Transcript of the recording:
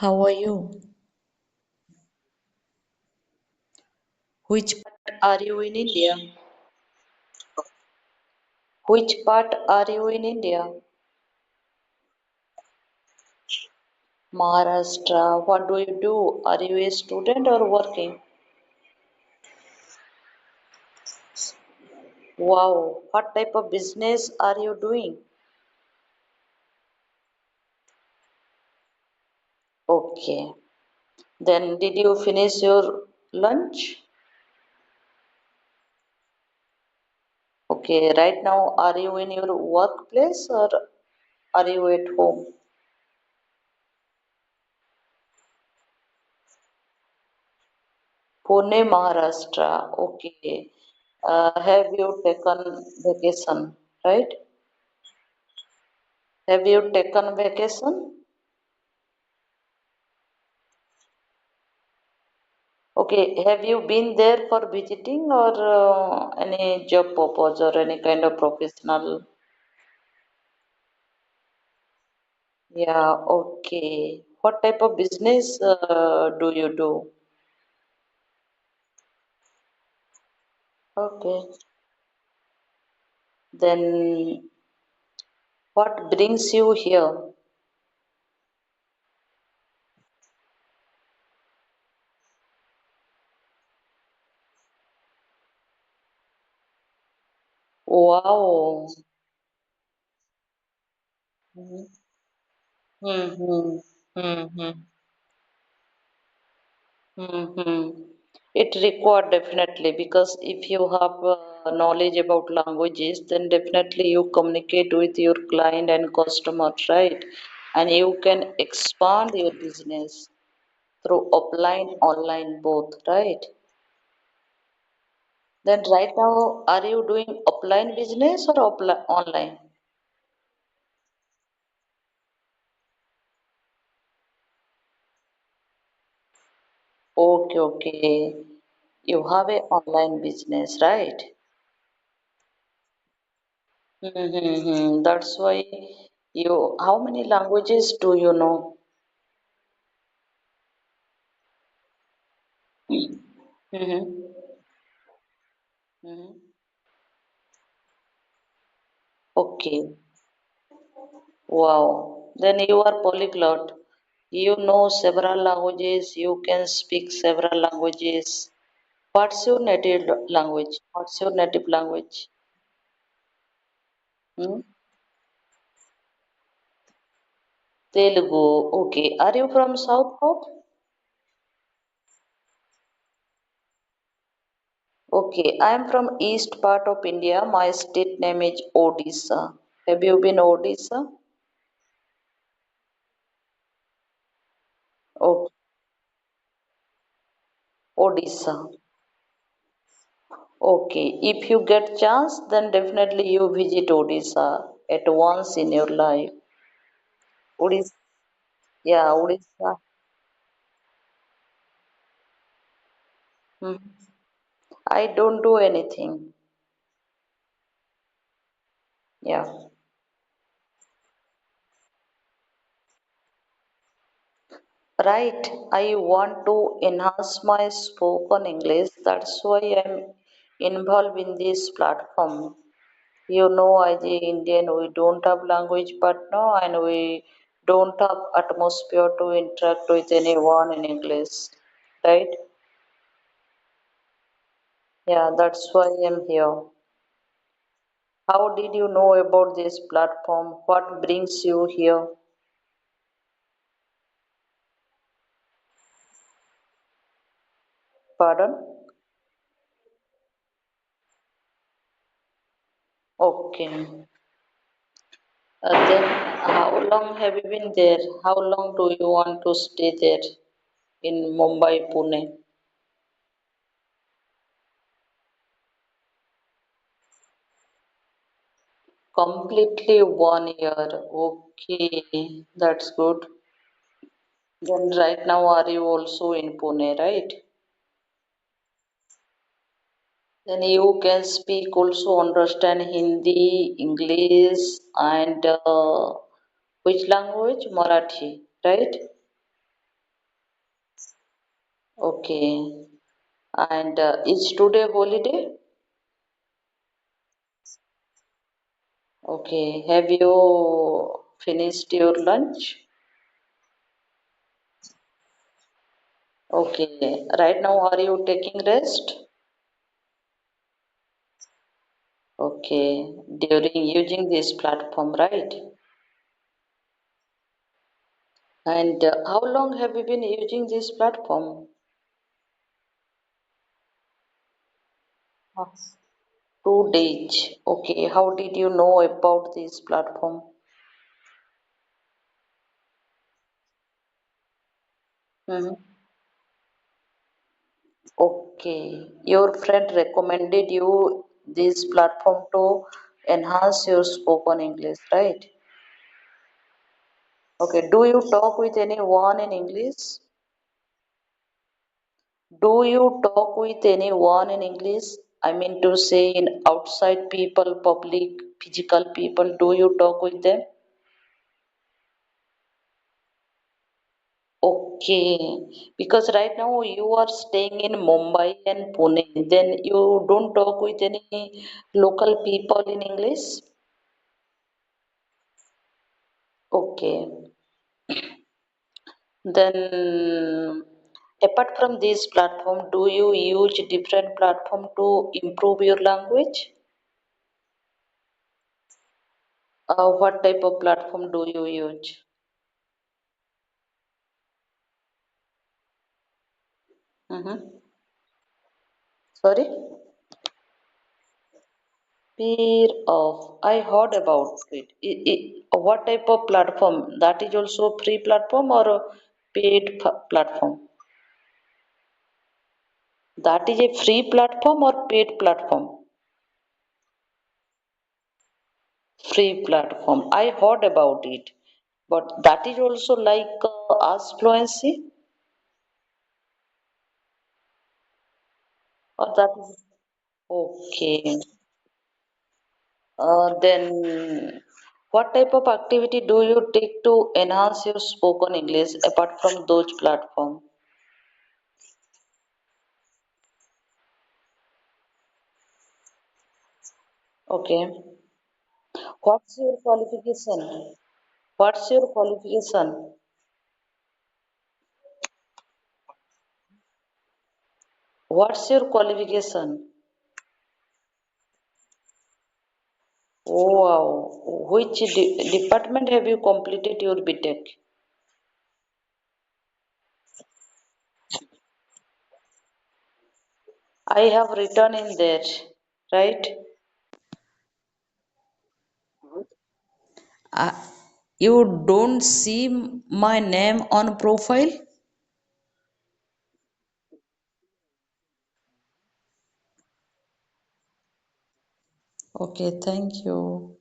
How are you? Which part are you in India? Which part are you in India? Maharashtra. What do you do? Are you a student or working? Wow. What type of business are you doing? Okay. Then did you finish your lunch? Okay. Right now, are you in your workplace or are you at home? Pune, Maharashtra. Okay. Have you taken vacation? Right? Have you taken vacation? Okay, have you been there for visiting or any job purpose or any kind of professional? Yeah, okay. What type of business do you do? Okay. Then what brings you here? Wow. Mm-hmm. Mm-hmm. Mm-hmm. It required definitely because if you have knowledge about languages, then definitely you communicate with your client and customers, right? And you can expand your business through offline, online, both, right? Then right now, are you doing offline business or offline, online? Okay, okay. You have a online business, right? Mm-hmm. That's why how many languages do you know? Mm-hmm. Mm-hmm. Okay. Wow. Then you are polyglot. You know several languages. You can speak several languages. What's your native language? What's your native language? Hmm? Telugu. Okay. Are you from South Pole? Okay. I am from east part of India. My state name is Odisha. Have you been Odisha? Oh, Odisha. Okay, if you get chance, then definitely you visit Odisha at once in your life. Odisha, yeah, Odisha. Hmm. I don't do anything. Yeah, right. I want to enhance my spoken English. That's why I'm involved in this platform. You know, as a Indian, we don't have language partner and we don't have atmosphere to interact with anyone in English, right? Yeah, that's why I'm here. How did you know about this platform? What brings you here? Pardon? Okay. Then how long have you been there? How long do you want to stay there in Mumbai, Pune? Completely 1 year. Okay, that's good. Then right now are you also in Pune, right? Then you can speak also understand Hindi, English, and which language? Marathi, right? Okay. And is today holiday? Okay. Have you finished your lunch? Okay. Right now, are you taking rest? Okay. During using this platform, right? And how long have you been using this platform? Ah, 2 days. Okay. How did you know about this platform? Mhm. Okay. Your friend recommended you this platform to enhance your spoken English, right? Okay. Do you talk with anyone in English? Do you talk with anyone in English? I mean to say in outside people, public, physical people, do you talk with them? Okay, because right now you are staying in Mumbai and Pune, then you don't talk with any local people in English? Okay, then apart from this platform, do you use different platform to improve your language? What type of platform do you use? Mm-hmm. Sorry? Peer of. I heard about it. What type of platform? That is also free platform or a paid platform? That is a free platform or paid platform? Free platform. I heard about it. But that is also like Ask Fluency or that is okay. Then what type of activity do you take to enhance your spoken English apart from those platforms? Okay. What's your qualification? What's your qualification? What's your qualification? Oh, wow. Which department have you completed your BTech? I have written in there, right? Uh, you don't see my name on profile? Okay, thank you.